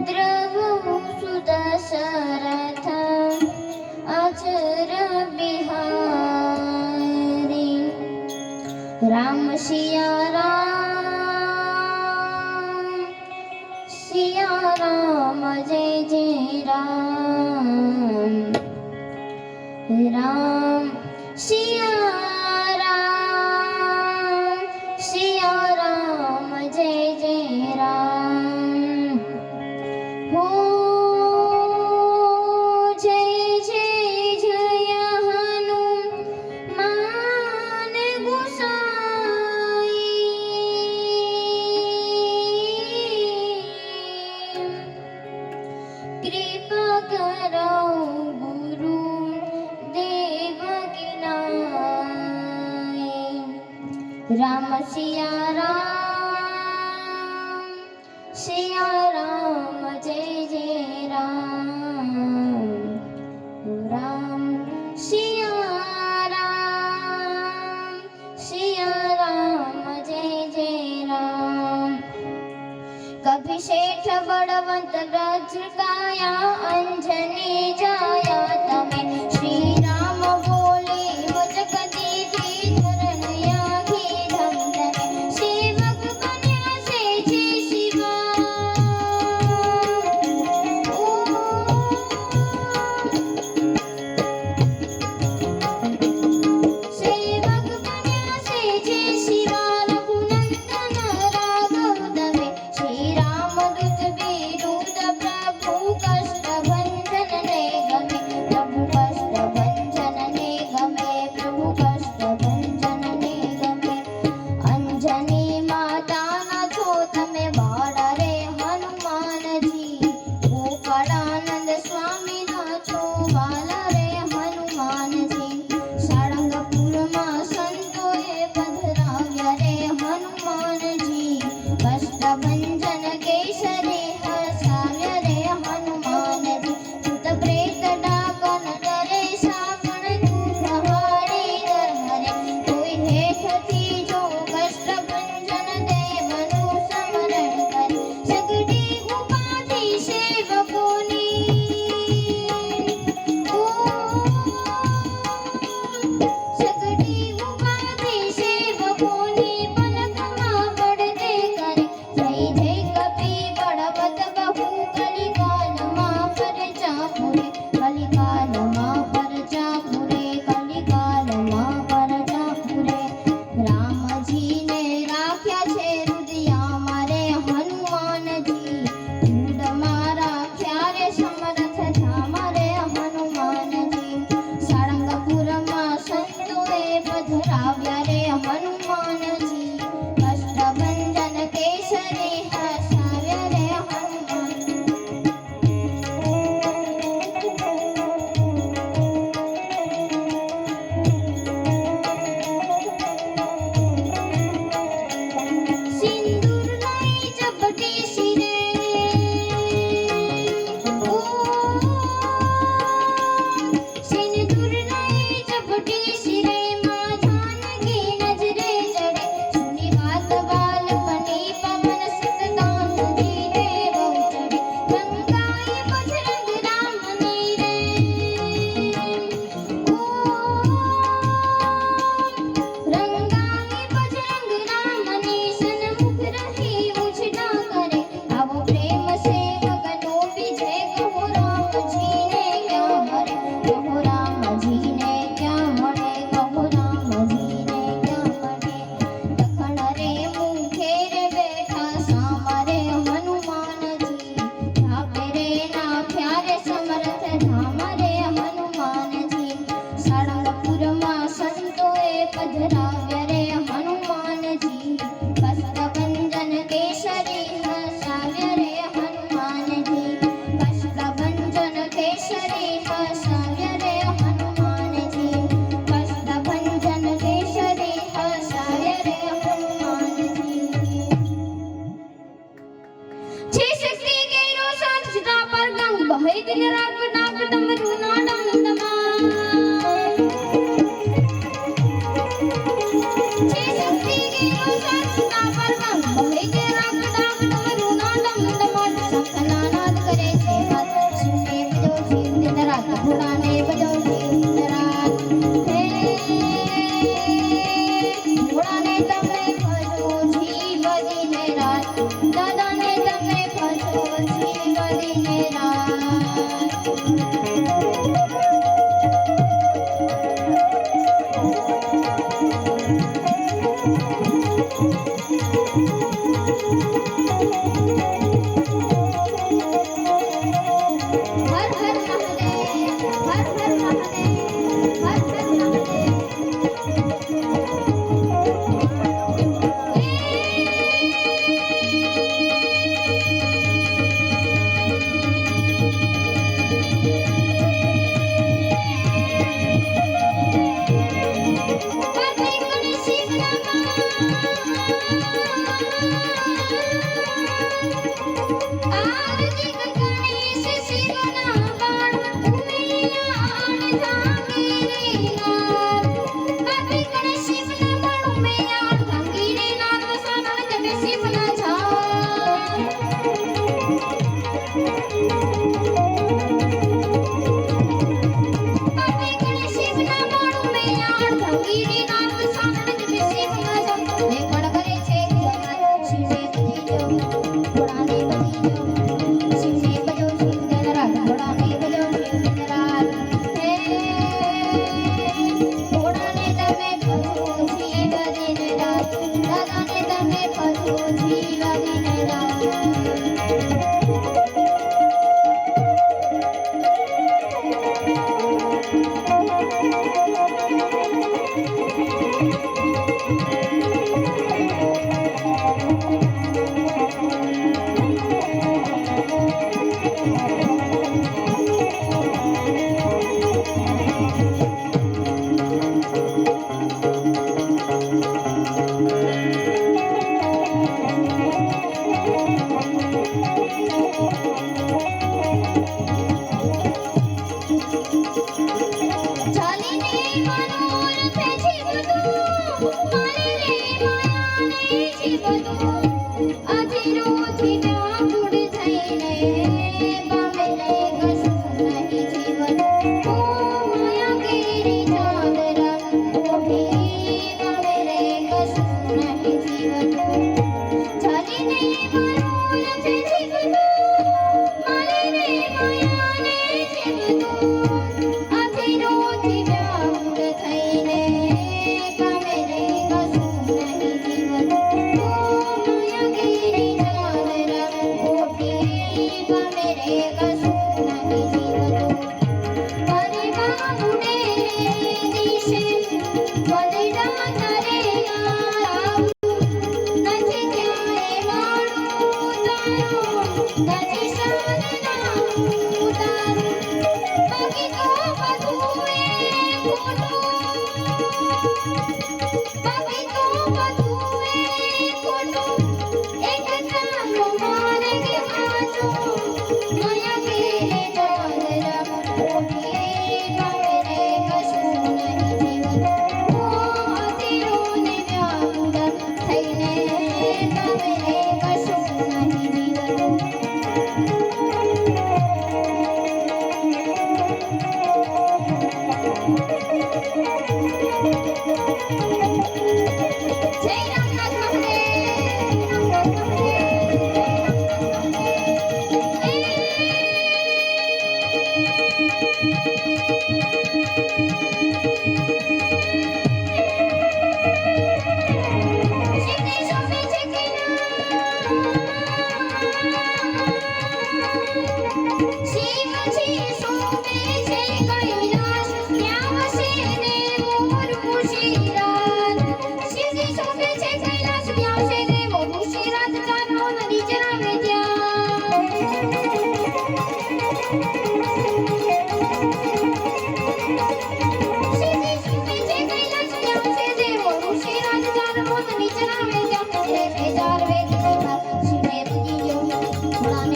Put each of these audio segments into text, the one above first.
द्रवहु सुदशरथ अचर बिहारी। राम सिया राम जय जय राम। राम सिया राम जय जय राम। हो जय जय जय हनुमान गोसाई। कृपा करो गुरु देव की नाई। राम सिया राम जय जय राम। राम सिया राम जय जय राम। कभी शेठ बड़वंत वज्र काया अंजनी जाया तमे। श्री राम बोले मुझ कदी थी धरन आखी धम धमे। सेवक बन्या से जय शिवा। सेवक बन्या से जय शिवा। रघुनंदन राघव दमे। श्री राम दूत विरुद्ध प्रभु कष्ट भंजन ने गमे। प्रभु कष्ट भंजन ने गमे। प्रभु कष्ट भंजन ने गमे। अंजनी माता न छो तमे वाड़ा रे हनुमान जी। गोपाळानंद स्वामी न छो वाला रे हनुमान जी। सारंगपुर માં સંતોએ પધરાવ્યા રે હનુમાનજી। કષ્ટ ભંજન કેસરી હસાવ્યા રે હનુમાનજી। ભૂત પ્રેત ડાકણ ડરે સાપણ દુઃખ હારી ડર હરે। કોઈ હેઠથી જો કષ્ટ ભંજન દેવનું સ્મરણ કરે। સગડી ઉપાધિ સેવકોની। સગડી ઉપાધિ સેવકોની પલકમાં પડદે કરે। જય જય કપી બળવત બહુ કલિકાલમાં પરચા પૂરે। કલિકાલમાં પરચા પૂરે। કલિકાલમાં પરચા પૂરે। રામજીને રાખ્યા છે હૃદયમાં રે હનુમાનજી। ધૂળમાં રાખ્યા રે સમરથ ધામ રે હનુમાનજી। સારંગપુરમાં સંતોએ પધરાવ્યા રે હનુમાનજી। કષ્ટ ભંજન કેસરી હસાવ્યા રે હનુમાન। સિંદૂર લઈ ઝપટી શિરે। સિંદૂર લઈ ઝપટી શિરે। માં જાનકી નજરે ચડે। સુની વાત બાલપની પવન સતતાનુજીને બહુ ચડે। રંગાઈ બજરંગ રામની રે। રંગાઈ બજરંગ રામની। સન્મુખ રહી ઉછળા કરે। આવો પ્રેમ સેવકનો વિજય કહો રામજીને ક્યાં મળે। કહો રામજીને ક્યાં મળે। કહો રામજીને ક્યાં મળે। દખણ રે મુખે રે બેઠા સામા રે હનુમાનજી। ધાપે રે નાખ્યા રે સમરથ ધામ રે હનુમાનજી। સારંગપુરમાં સંતોએ પધરાવ્યા રે હનુમાનજી। કષ્ટ ભંજન કેસરી હસાવ્યા રે હનુમાનજી। કષ્ટ ભંજન કેસરી હસાવ્યા રે હનુમાનજી। કષ્ટ ભંજન કેસરી હસાવ્યા રે હનુમાનજી। છે શક્તિ કેરો સાથ સદા પર ગંગ બહે દિન રાગ નાગ ડમરુ ના ડમ ડમા। છે શક્તિ કેરો સાથ સદા પર ગંગ બહે દિન રાગ નાગ ડમરુ ના ડમ ડમા। શંખ નાના ઘોડાને બજાવશે રાત હે ઘોડાને તમે ફરજો છી બદીને રાત દાદાને તમે ફરજો છી બદીને રાત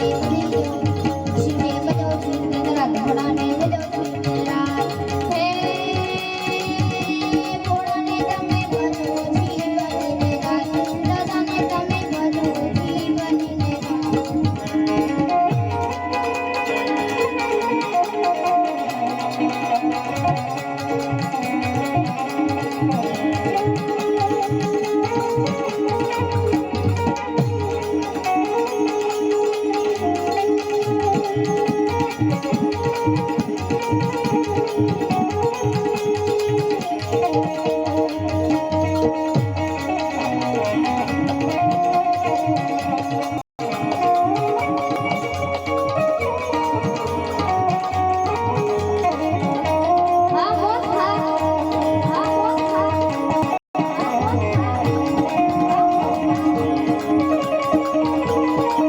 Thank you.